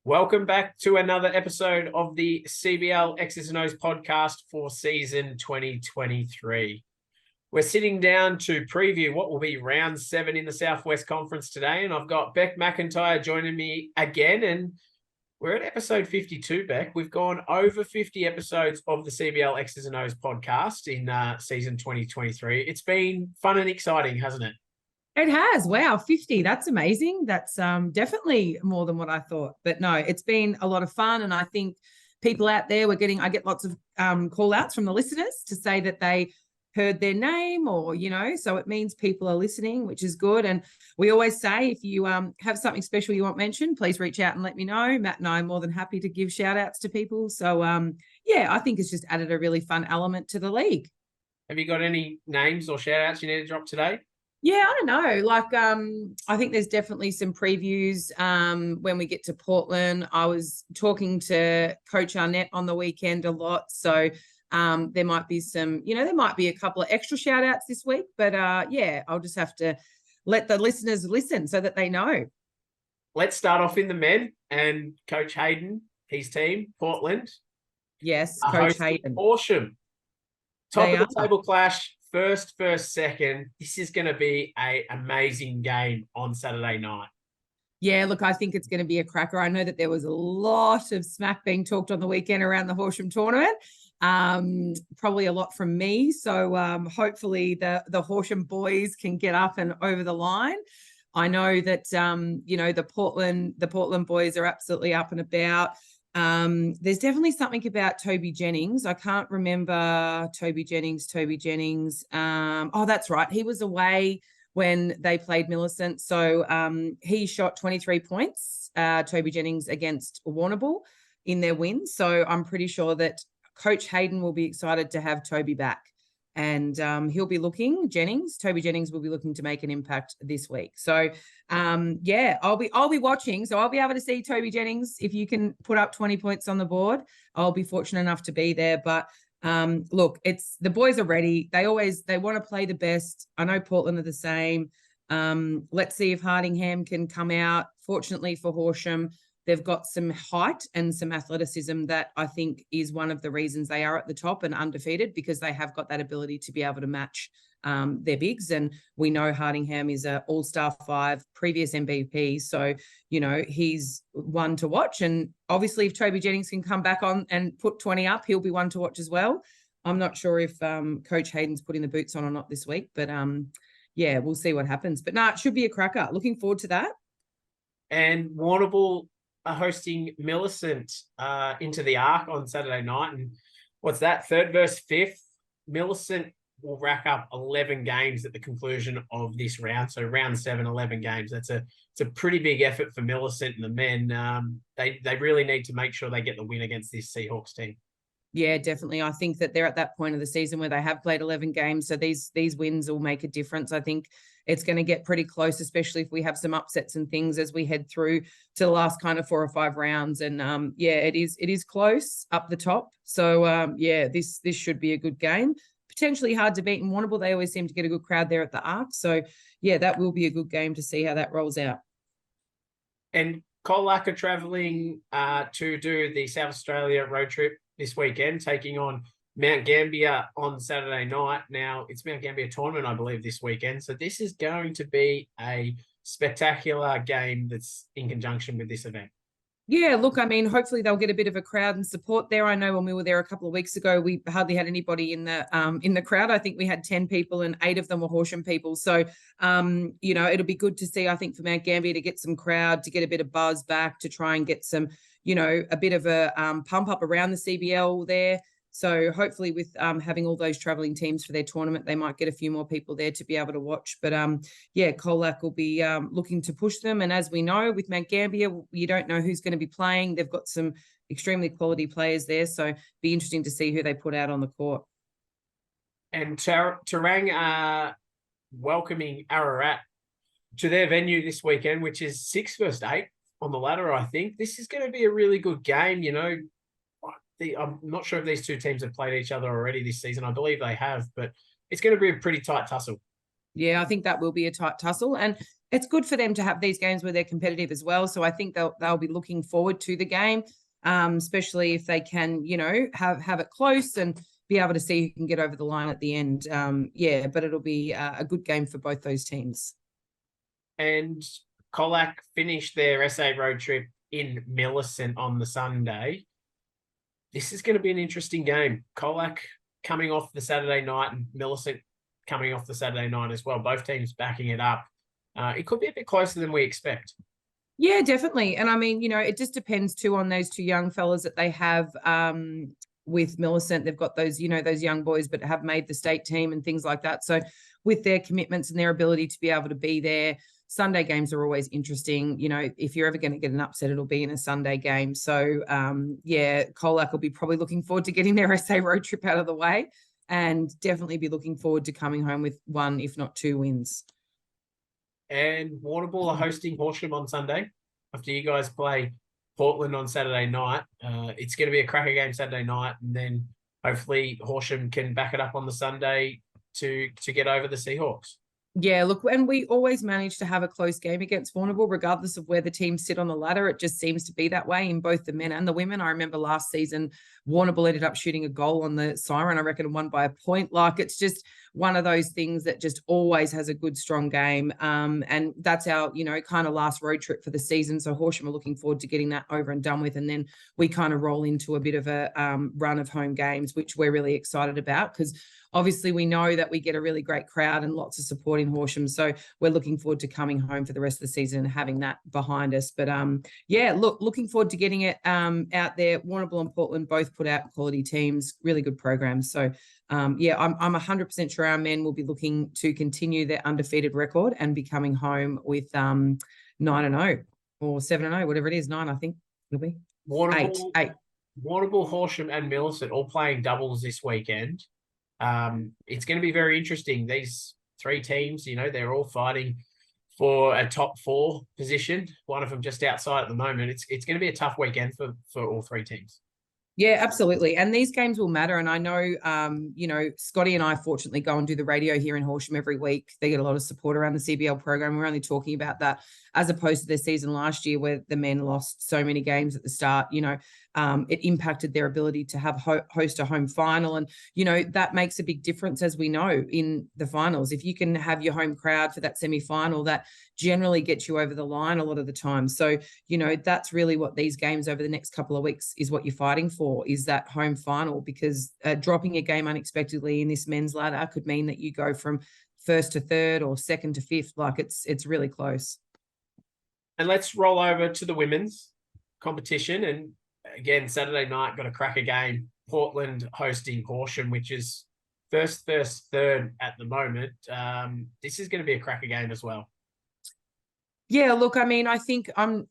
Welcome back to another episode of the CBL X's and O's podcast for season 2023. We're sitting down to preview what will be round 7 in the Southwest Conference today, and I've got Beck McIntyre joining me again, and we're at episode 52, Beck. We've gone over 50 episodes of the CBL X's and O's podcast in season 2023. It's been fun and exciting, hasn't it? It has. Wow, 50. That's amazing. That's definitely more than what I thought. But no, it's been a lot of fun. And I think people out there, I get lots of call outs from the listeners to say that they heard their name or, so it means people are listening, which is good. And we always say, if you have something special you want mentioned, please reach out and let me know. Matt and I are more than happy to give shout outs to people. So I think it's just added a really fun element to the league. Have you got any names or shout outs you need to drop today? Yeah, I don't know. I think there's definitely some previews when we get to Portland. I was talking to Coach Arnett on the weekend a lot. So there might be there might be a couple of extra shout outs this week. But I'll just have to let the listeners listen so that they know. Let's start off in the men and Coach Hayden, his team, Portland. Yes, Coach Hayden. Horsham. Top of the table clash. First, second. This is going to be an amazing game on Saturday night. Yeah, look, I think it's going to be a cracker. I know that there was a lot of smack being talked on the weekend around the Horsham tournament. Probably a lot from me. So hopefully the Horsham boys can get up and over the line. I know that the Portland boys are absolutely up and about. There's definitely something about Toby Jennings. I can't remember Toby Jennings. That's right. He was away when they played Millicent. So he shot 23 points, Toby Jennings, against Warrnambool in their win. So I'm pretty sure that Coach Hayden will be excited to have Toby back. And Toby Jennings will be looking to make an impact this week. So, I'll be watching. So I'll be able to see Toby Jennings. If you can put up 20 points on the board, I'll be fortunate enough to be there. But look, the boys are ready. They want to play the best. I know Portland are the same. Let's see if Hardingham can come out. Fortunately for Horsham, they've got some height and some athleticism that I think is one of the reasons they are at the top and undefeated, because they have got that ability to be able to match their bigs. And we know Hardingham is an all-star 5, previous MVP. So, he's one to watch. And obviously if Toby Jennings can come back on and put 20 up, he'll be one to watch as well. I'm not sure if Coach Hayden's putting the boots on or not this week, but we'll see what happens. But it should be a cracker. Looking forward to that. And Warrnambool are hosting Millicent into the Arc on Saturday night. And what's that? 3rd versus 5th. Millicent will rack up 11 games at the conclusion of this round. So round 7, 11 games. It's a pretty big effort for Millicent and the men. They really need to make sure they get the win against this Seahawks team. Yeah, definitely. I think that they're at that point of the season where they have played 11 games. So these wins will make a difference. I think it's going to get pretty close, especially if we have some upsets and things as we head through to the last kind of 4 or 5 rounds. And it is close up the top. So this should be a good game. Potentially hard to beat in Warrnambool. They always seem to get a good crowd there at the Arc. So that will be a good game to see how that rolls out. And Colac are traveling to do the South Australia road trip this weekend, taking on Mount Gambier on Saturday night. Now, it's Mount Gambier tournament, I believe, this weekend. So this is going to be a spectacular game that's in conjunction with this event. Yeah, look, I mean, hopefully they'll get a bit of a crowd and support there. I know when we were there a couple of weeks ago, we hardly had anybody in the crowd. I think we had 10 people and 8 of them were Horsham people. So, it'll be good to see, I think, for Mount Gambier to get some crowd, to get a bit of buzz back, to try and get some, a bit of a pump up around the CBL there. So hopefully with having all those travelling teams for their tournament, they might get a few more people there to be able to watch. But Colac will be looking to push them. And as we know, with Mount Gambier, you don't know who's going to be playing. They've got some extremely quality players there. So be interesting to see who they put out on the court. And Terang are welcoming Ararat to their venue this weekend, which is 6 versus 8 on the ladder, I think. This is going to be a really good game, I'm not sure if these two teams have played each other already this season. I believe they have, but it's going to be a pretty tight tussle. Yeah, I think that will be a tight tussle. And it's good for them to have these games where they're competitive as well. So I think they'll be looking forward to the game, especially if they can, have it close and be able to see who can get over the line at the end. But it'll be a good game for both those teams. And Colac finished their SA road trip in Millicent on the Sunday. This is going to be an interesting game. Colac coming off the Saturday night and Millicent coming off the Saturday night as well. Both teams backing it up. It could be a bit closer than we expect. Yeah, definitely. And I mean, it just depends too on those two young fellas that they have with Millicent. They've got those, those young boys, but have made the state team and things like that. So with their commitments and their ability to be able to be there, Sunday games are always interesting. If you're ever going to get an upset, it'll be in a Sunday game. So Colac will be probably looking forward to getting their SA road trip out of the way and definitely be looking forward to coming home with one, if not two wins. And Warrnambool are hosting Horsham on Sunday after you guys play Portland on Saturday night. It's going to be a cracker game Saturday night, and then hopefully Horsham can back it up on the Sunday to get over the Seahawks. Yeah, look, and we always manage to have a close game against Warrnambool, regardless of where the teams sit on the ladder. It just seems to be that way in both the men and the women. I remember last season, Warrnambool ended up shooting a goal on the siren, I reckon, and won by a point. Like, it's just one of those things that just always has a good, strong game. And that's our, kind of last road trip for the season. So Horsham are looking forward to getting that over and done with. And then we kind of roll into a bit of a run of home games, which we're really excited about because obviously we know that we get a really great crowd and lots of support in Horsham. So we're looking forward to coming home for the rest of the season and having that behind us. But looking forward to getting it out there. Warrnambool and Portland both put out quality teams, really good programs. So I'm 100% sure our men will be looking to continue their undefeated record and be coming home with 9-0 or 7-0, whatever it is. 9, I think it'll be. Warrnambool, 8. Warrnambool, Horsham and Millicent all playing doubles this weekend. It's going to be very interesting. These three teams, they're all fighting for a top 4 position. One of them just outside at the moment. It's going to be a tough weekend for all three teams. Yeah, absolutely. And these games will matter. And I know, Scotty and I fortunately go and do the radio here in Horsham every week. They get a lot of support around the CBL program. We're only talking about that as opposed to their season last year where the men lost so many games at the start. It impacted their ability to have host a home final. And, that makes a big difference, as we know, in the finals. If you can have your home crowd for that semi-final, that generally gets you over the line a lot of the time. So, that's really what these games over the next couple of weeks is what you're fighting for, is that home final, because dropping a game unexpectedly in this men's ladder could mean that you go from first to third or second to fifth. Like it's really close. And let's roll over to the women's competition. And again, Saturday night, got a cracker game. Portland hosting Horsham, which is first, third at the moment. This is going to be a cracker game as well. Yeah, look, I mean, I think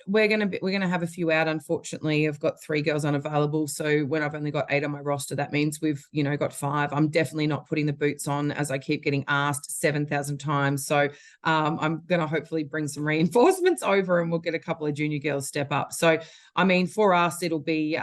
we're gonna have a few out. Unfortunately, I've got 3 girls unavailable. So when I've only got 8 on my roster, that means we've got 5. I'm definitely not putting the boots on, as I keep getting asked 7,000 times. So I'm gonna hopefully bring some reinforcements over, and we'll get a couple of junior girls step up. So I mean, for us, it'll be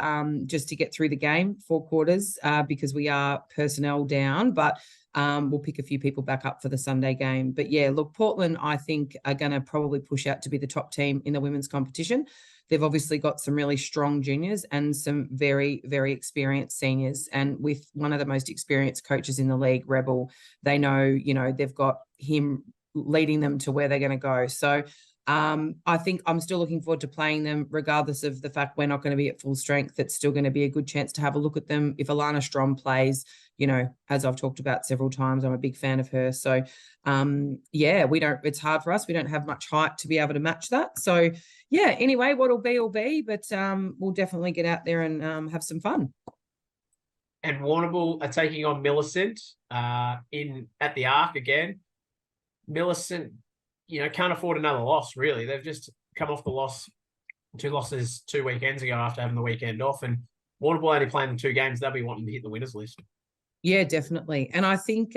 just to get through the game, 4 quarters, because we are personnel down, but. We'll pick a few people back up for the Sunday game. But yeah, look, Portland, I think, are going to probably push out to be the top team in the women's competition. They've obviously got some really strong juniors and some very, very experienced seniors. And with one of the most experienced coaches in the league, Rebel, they know, they've got him leading them to where they're going to go. So I think I'm still looking forward to playing them, regardless of the fact we're not going to be at full strength. It's still going to be a good chance to have a look at them. If Alana Strom plays, as I've talked about several times, I'm a big fan of her. So, it's hard for us. We don't have much height to be able to match that. So, yeah, anyway, what'll be will be, but we'll definitely get out there and have some fun. And Warrnambool are taking on Millicent at the Arc again. Millicent, can't afford another loss, really. They've just come off the loss, 2 losses 2 weekends ago after having the weekend off. And Warrnambool only playing 2 games. They'll be wanting to hit the winners list. Yeah, definitely. And I think,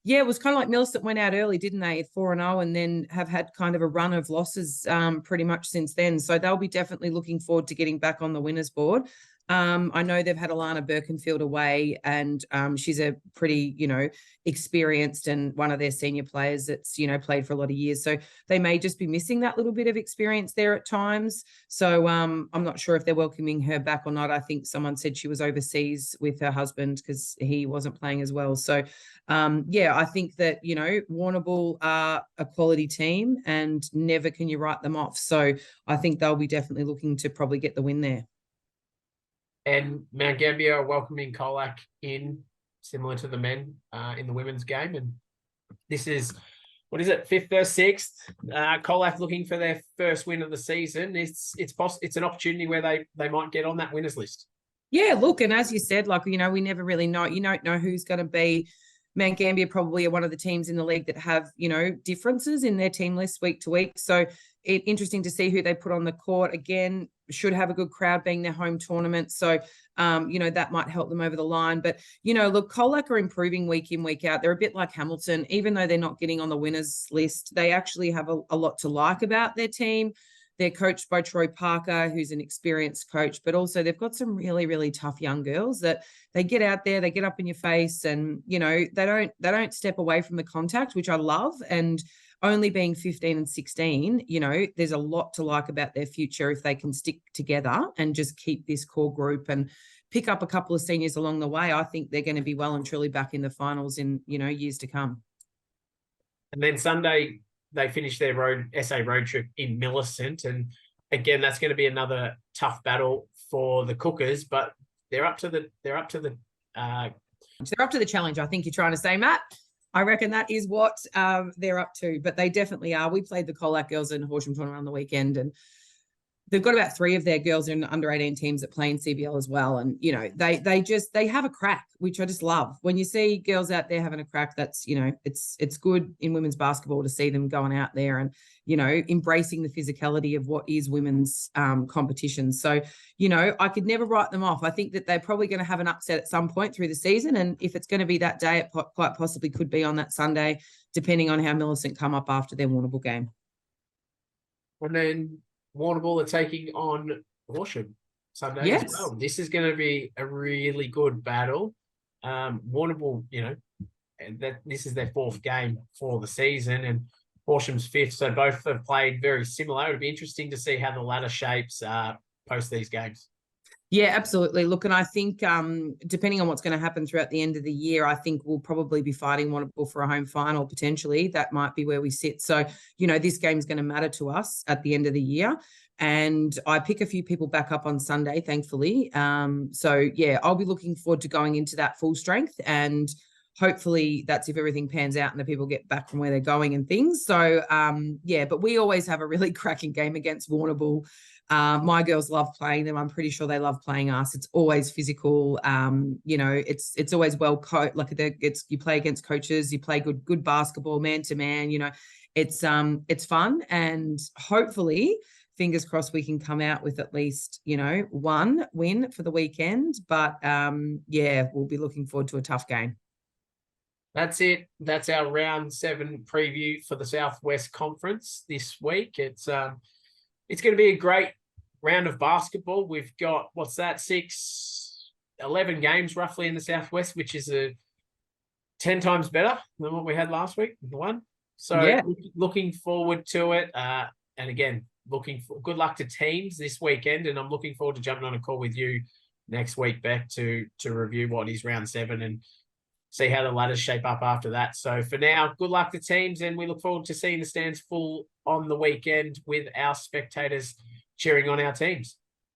Yeah, it was kind of like Millicent went out early, didn't they? 4-0, and then have had kind of a run of losses pretty much since then. So they'll be definitely looking forward to getting back on the winners board. I know they've had Alana Birkenfield away, and she's a pretty, experienced and one of their senior players that's, played for a lot of years. So they may just be missing that little bit of experience there at times. So I'm not sure if they're welcoming her back or not. I think someone said she was overseas with her husband because he wasn't playing as well. So I think that, Warrnambool are a quality team and never can you write them off. So I think they'll be definitely looking to probably get the win there. And Mount Gambier are welcoming Colac in, similar to the men in the women's game. And this is, what is it, 5th or 6th? Colac looking for their first win of the season. It's an opportunity where they might get on that winners list. Yeah, look, and as you said, we never really know. You don't know who's going to be. Mount Gambier probably are one of the teams in the league that have, differences in their team list week to week. So interesting to see who they put on the court. Again, should have a good crowd being their home tournament. So, that might help them over the line. But, look, Colac are improving week in, week out. They're a bit like Hamilton. Even though they're not getting on the winners list, they actually have a lot to like about their team. They're coached by Troy Parker, who's an experienced coach, but also they've got some really, really tough young girls that they get out there, they get up in your face, and they don't step away from the contact, which I love. And only being 15 and 16, there's a lot to like about their future if they can stick together and just keep this core group and pick up a couple of seniors along the way. I think they're going to be well and truly back in the finals in years to come. And then Sunday, they finished their SA road trip in Millicent. And again, that's going to be another tough battle for the Cookers, but they're up to the challenge. I think you're trying to say, Matt. I reckon that is what they're up to, but they definitely are. We played the Colac girls in Horsham tournament on the weekend, and they've got about 3 of their girls in under 18 teams that play in CBL as well. And, they have a crack, which I just love. When you see girls out there having a crack, that's, it's good in women's basketball to see them going out there and, embracing the physicality of what is women's competition. So, I could never write them off. I think that they're probably going to have an upset at some point through the season. And if it's going to be that day, it quite possibly could be on that Sunday, depending on how Millicent come up after their Warrnambool game. And then Warrnambool are taking on Horsham Sunday as well. This is going to be a really good battle. Warrnambool, this is their 4th game for the season, and Horsham's 5th. So both have played very similar. It'll be interesting to see how the ladder shapes post these games. Yeah, absolutely. Look, and I think depending on what's going to happen throughout the end of the year, I think we'll probably be fighting Warrnambool for a home final, potentially. That might be where we sit. So, this game's going to matter to us at the end of the year. And I pick a few people back up on Sunday, thankfully. I'll be looking forward to going into that full strength. And hopefully that's if everything pans out and the people get back from where they're going and things. So, but we always have a really cracking game against Warrnambool. My girls love playing them. I'm pretty sure they love playing us. It's always physical. It's always well coached. You play against coaches, you play good basketball, man to man. It's fun, and hopefully, fingers crossed, we can come out with at least 1 win for the weekend. But we'll be looking forward to a tough game. That's it. That's our round 7 preview for the Southwest Conference this week. It's going to be a great round of basketball. We've got, 11 games roughly in the Southwest, which is 10 times better than what we had last week, the one. So looking forward to it. And again, good luck to teams this weekend. And I'm looking forward to jumping on a call with you next week, Beck, to review what is round 7 and see how the ladders shape up after that. So for now, good luck to teams, and we look forward to seeing the stands full on the weekend with our spectators cheering on our teams.